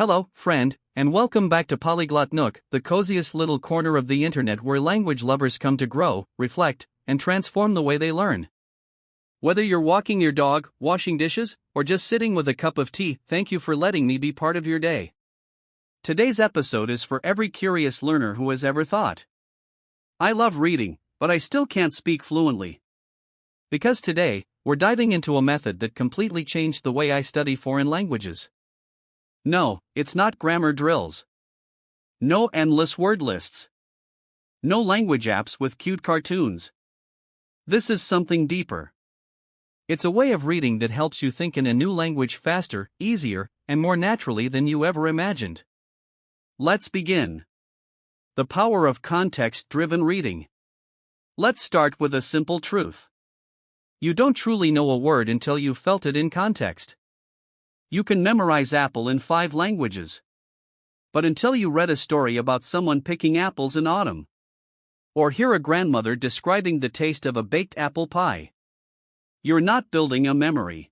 Hello, friend, and welcome back to PolyglotNook, the coziest little corner of the internet where language lovers come to grow, reflect, and transform the way they learn. Whether you're walking your dog, washing dishes, or just sitting with a cup of tea, thank you for letting me be part of your day. Today's episode is for every curious learner who has ever thought, I love reading, but I still can't speak fluently. Because today, we're diving into a method that completely changed the way I study foreign languages. No, it's not grammar drills. No endless word lists. No language apps with cute cartoons. This is something deeper. It's a way of reading that helps you think in a new language faster, easier, and more naturally than you ever imagined. Let's begin. The power of context-driven reading. Let's start with a simple truth. You don't truly know a word until you've felt it in context. You can memorize apple in 5 languages. But until you read a story about someone picking apples in autumn, or hear a grandmother describing the taste of a baked apple pie, you're not building a memory.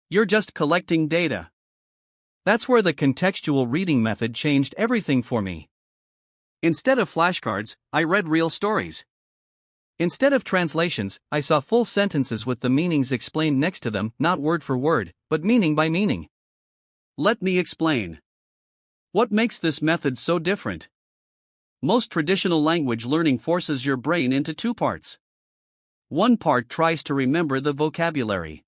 You're just collecting data. That's where the contextual reading method changed everything for me. Instead of flashcards, I read real stories. Instead of translations, I saw full sentences with the meanings explained next to them, not word for word, but meaning by meaning. Let me explain. What makes this method so different? Most traditional language learning forces your brain into 2 parts. One part tries to remember the vocabulary.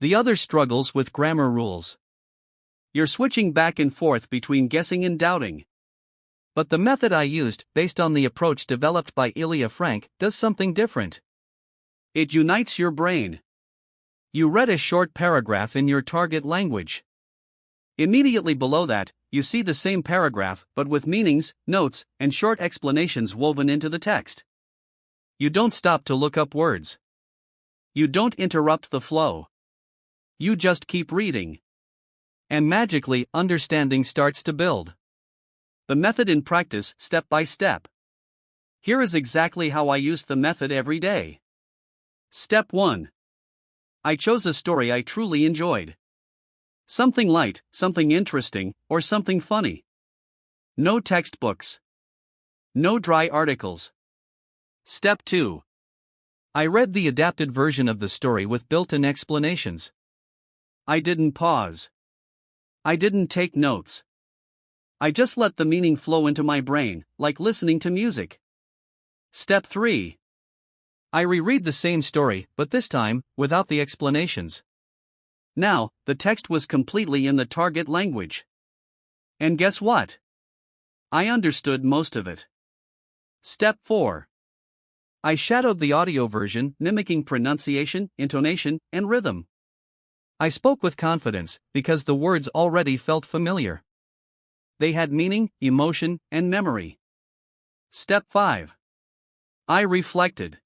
The other struggles with grammar rules. You're switching back and forth between guessing and doubting. But the method I used, based on the approach developed by Ilia Frank, does something different. It unites your brain. You read a short paragraph in your target language. Immediately below that, you see the same paragraph, but with meanings, notes, and short explanations woven into the text. You don't stop to look up words. You don't interrupt the flow. You just keep reading. And magically, understanding starts to build. The method in practice, step by step. Here is exactly how I used the method every day. Step 1. I chose a story I truly enjoyed. Something light, something interesting, or something funny. No textbooks. No dry articles. Step 2. I read the adapted version of the story with built-in explanations. I didn't pause. I didn't take notes. I just let the meaning flow into my brain, like listening to music. Step 3. I reread the same story, but this time, without the explanations. Now, the text was completely in the target language. And guess what? I understood most of it. Step 4. I shadowed the audio version, mimicking pronunciation, intonation, and rhythm. I spoke with confidence, because the words already felt familiar. They had meaning, emotion, and memory. Step 5. I reflected.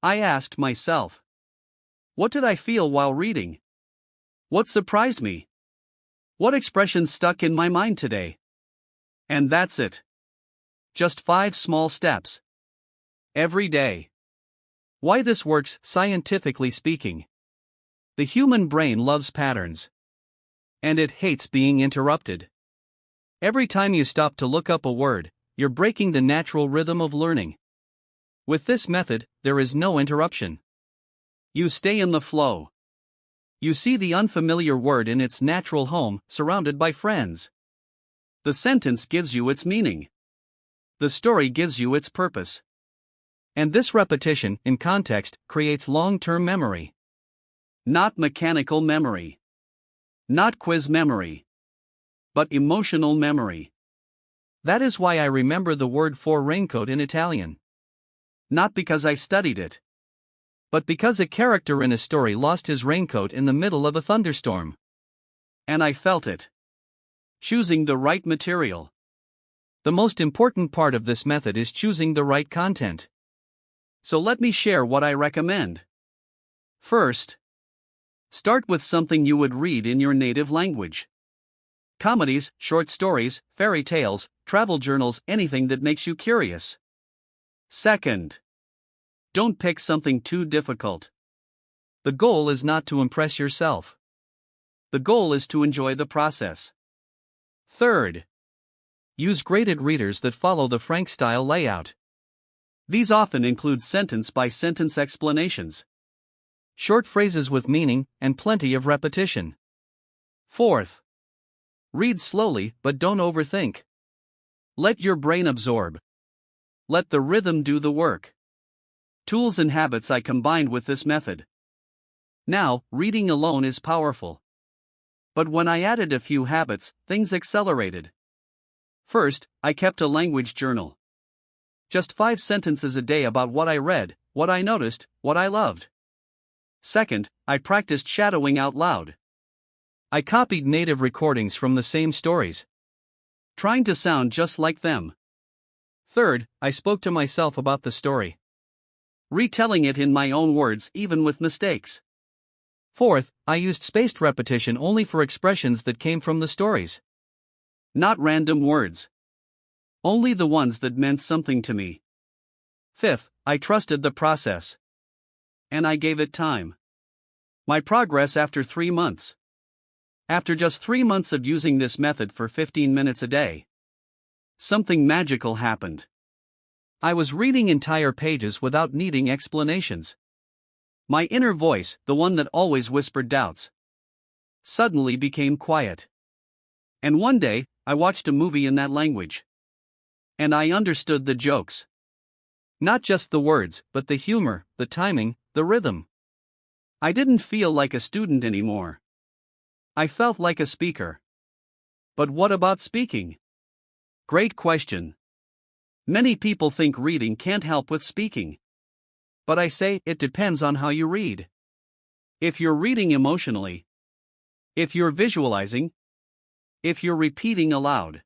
I asked myself, what did I feel while reading? What surprised me? What expressions stuck in my mind today? And that's it. Just 5 small steps. Every day. Why this works, scientifically speaking. The human brain loves patterns. And it hates being interrupted. Every time you stop to look up a word, you're breaking the natural rhythm of learning. With this method, there is no interruption. You stay in the flow. You see the unfamiliar word in its natural home, surrounded by friends. The sentence gives you its meaning. The story gives you its purpose. And this repetition, in context, creates long-term memory. Not mechanical memory. Not quiz memory. But emotional memory. That is why I remember the word for raincoat in Italian. Not because I studied it, but because a character in a story lost his raincoat in the middle of a thunderstorm. And I felt it. Choosing the right material. The most important part of this method is choosing the right content. So let me share what I recommend. First, start with something you would read in your native language. Comedies, short stories, fairy tales, travel journals, anything that makes you curious. Second, don't pick something too difficult. The goal is not to impress yourself. The goal is to enjoy the process. Third, use graded readers that follow the Frank style layout. These often include sentence-by-sentence explanations, short phrases with meaning, and plenty of repetition. Fourth, read slowly but don't overthink. Let your brain absorb. Let the rhythm do the work. Tools and habits I combined with this method. Now, reading alone is powerful. But when I added a few habits, things accelerated. First, I kept a language journal. Just 5 sentences a day about what I read, what I noticed, what I loved. Second, I practiced shadowing out loud. I copied native recordings from the same stories, trying to sound just like them. Third, I spoke to myself about the story, retelling it in my own words even with mistakes. Fourth, I used spaced repetition only for expressions that came from the stories. Not random words. Only the ones that meant something to me. Fifth, I trusted the process. And I gave it time. My progress after 3 months. After just 3 months of using this method for 15 minutes a day, something magical happened. I was reading entire pages without needing explanations. My inner voice, the one that always whispered doubts, suddenly became quiet. And one day, I watched a movie in that language. And I understood the jokes. Not just the words, but the humor, the timing, the rhythm. I didn't feel like a student anymore. I felt like a speaker. But what about speaking? Great question. Many people think reading can't help with speaking. But I say, it depends on how you read. If you're reading emotionally, if you're visualizing, if you're repeating aloud,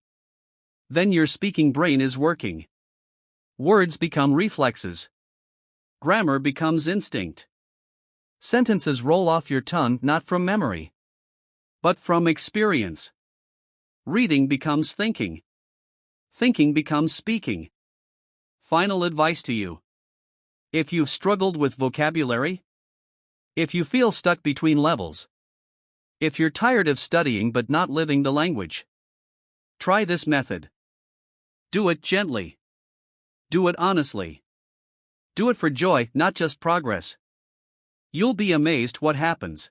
then your speaking brain is working. Words become reflexes. Grammar becomes instinct. Sentences roll off your tongue not from memory, but from experience. Reading becomes thinking. Thinking becomes speaking. Final advice to you. If you've struggled with vocabulary, if you feel stuck between levels, if you're tired of studying but not living the language, try this method. Do it gently. Do it honestly. Do it for joy, not just progress. You'll be amazed what happens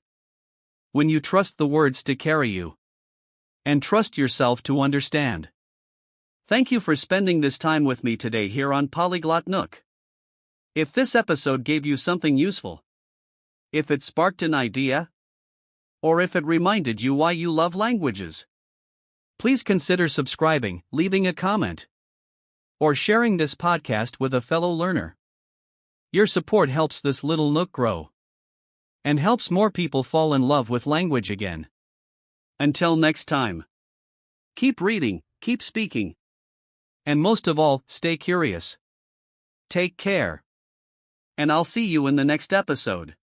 when you trust the words to carry you and trust yourself to understand. Thank you for spending this time with me today here on PolyglotNook. If this episode gave you something useful, if it sparked an idea, or if it reminded you why you love languages, please consider subscribing, leaving a comment, or sharing this podcast with a fellow learner. Your support helps this little nook grow and helps more people fall in love with language again. Until next time, keep reading, keep speaking, and most of all, stay curious. Take care. And I'll see you in the next episode.